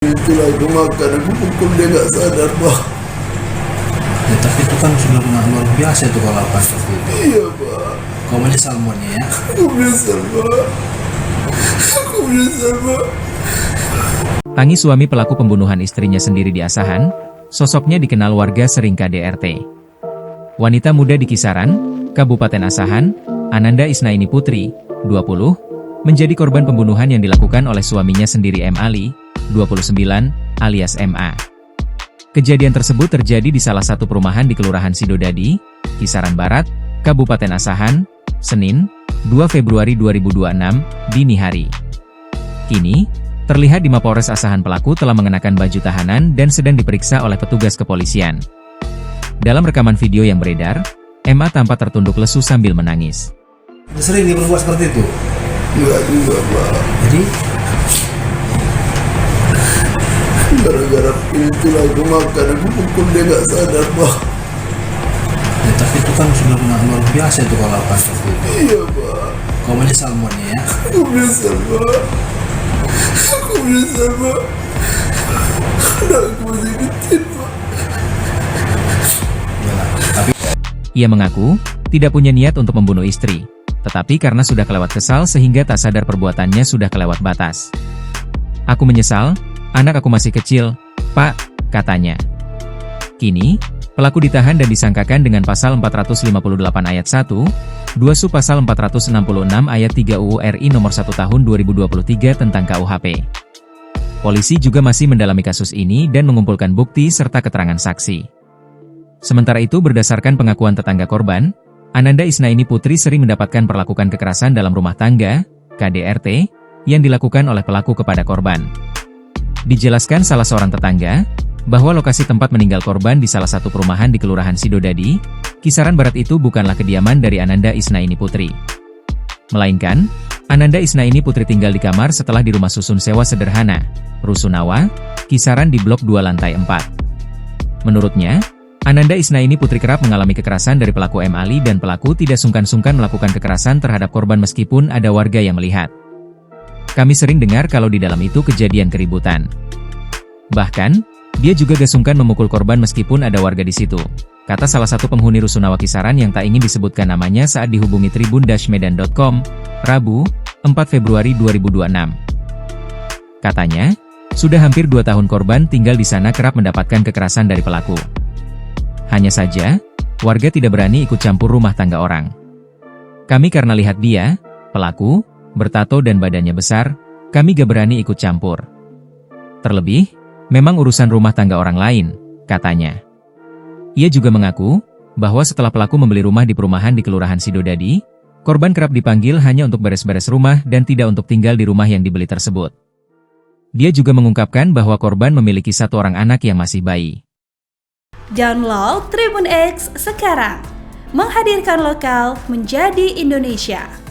Itulah aku makan, aku pukul dia nggak sadar, Pak. Ya, tapi itu kan sudah luar biasa itu kalau apa seperti itu. Iya, Pak. Kau menyesal semuanya ya? Aku menyesal, Pak. Aku menyesal, Pak. Tangis suami pelaku pembunuhan istrinya sendiri di Asahan, sosoknya dikenal warga sering KDRT. Wanita muda di Kisaran, Kabupaten Asahan, Ananda Isnaini Putri, 20, menjadi korban pembunuhan yang dilakukan oleh suaminya sendiri M. Ali, 29, alias MA. Kejadian tersebut terjadi di salah satu perumahan di Kelurahan Sidodadi, Kisaran Barat, Kabupaten Asahan, Senin, 2 Februari 2026, dini hari. Kini, terlihat di Mapolres Asahan pelaku telah mengenakan baju tahanan dan sedang diperiksa oleh petugas kepolisian. Dalam rekaman video yang beredar, MA tampak tertunduk lesu sambil menangis. Sering dia berbuat seperti itu? Enggak juga, Pak. Jadi, Gara-gara itulah aku makan, aku pukul dia nggak sadar, Pak. ya, tapi itu kan sudah luar biasa itu kalau apa seperti itu. Iya, Pak. Kau menyesal semuanya ya? Aku menyesal, Pak. Aku menyesal, Pak. Aku masih kecil, Pak. Yalah, tapi Ia mengaku, tidak punya niat untuk membunuh istri, tetapi karena sudah kelewat kesal sehingga tak sadar perbuatannya sudah kelewat batas. Aku menyesal, anak aku masih kecil, Pak, katanya. Kini, pelaku ditahan dan disangkakan dengan pasal 458 ayat 1, 2 sub pasal 466 ayat 3 UU RI nomor 1 tahun 2023 tentang KUHP. Polisi juga masih mendalami kasus ini dan mengumpulkan bukti serta keterangan saksi. Sementara itu berdasarkan pengakuan tetangga korban, Ananda Isnaini Putri sering mendapatkan perlakuan kekerasan dalam rumah tangga, KDRT, yang dilakukan oleh pelaku kepada korban. Dijelaskan salah seorang tetangga, bahwa lokasi tempat meninggal korban di salah satu perumahan di Kelurahan Sidodadi, Kisaran Barat itu bukanlah kediaman dari Ananda Isnaini Putri. Melainkan, Ananda Isnaini Putri tinggal di kamar setelah di rumah susun sewa sederhana, Rusunawa, Kisaran di Blok 2 lantai 4. Menurutnya, Ananda Isnaini Putri kerap mengalami kekerasan dari pelaku M. Ali dan pelaku tidak sungkan-sungkan melakukan kekerasan terhadap korban meskipun ada warga yang melihat. Kami sering dengar kalau di dalam itu kejadian keributan. Bahkan, dia juga gak sungkan memukul korban meskipun ada warga di situ, kata salah satu penghuni Rusunawa Kisaran yang tak ingin disebutkan namanya saat dihubungi tribun-medan.com, Rabu, 4 Februari 2026. Katanya, sudah hampir 2 tahun korban tinggal di sana kerap mendapatkan kekerasan dari pelaku. Hanya saja, warga tidak berani ikut campur rumah tangga orang. Kami karena lihat dia, pelaku, bertato dan badannya besar, kami gak berani ikut campur. Terlebih, memang urusan rumah tangga orang lain, katanya. Ia juga mengaku, bahwa setelah pelaku membeli rumah di perumahan di Kelurahan Sidodadi, korban kerap dipanggil hanya untuk beres-beres rumah dan tidak untuk tinggal di rumah yang dibeli tersebut. Dia juga mengungkapkan bahwa korban memiliki 1 orang anak yang masih bayi. Download Tribun X sekarang, menghadirkan lokal menjadi Indonesia.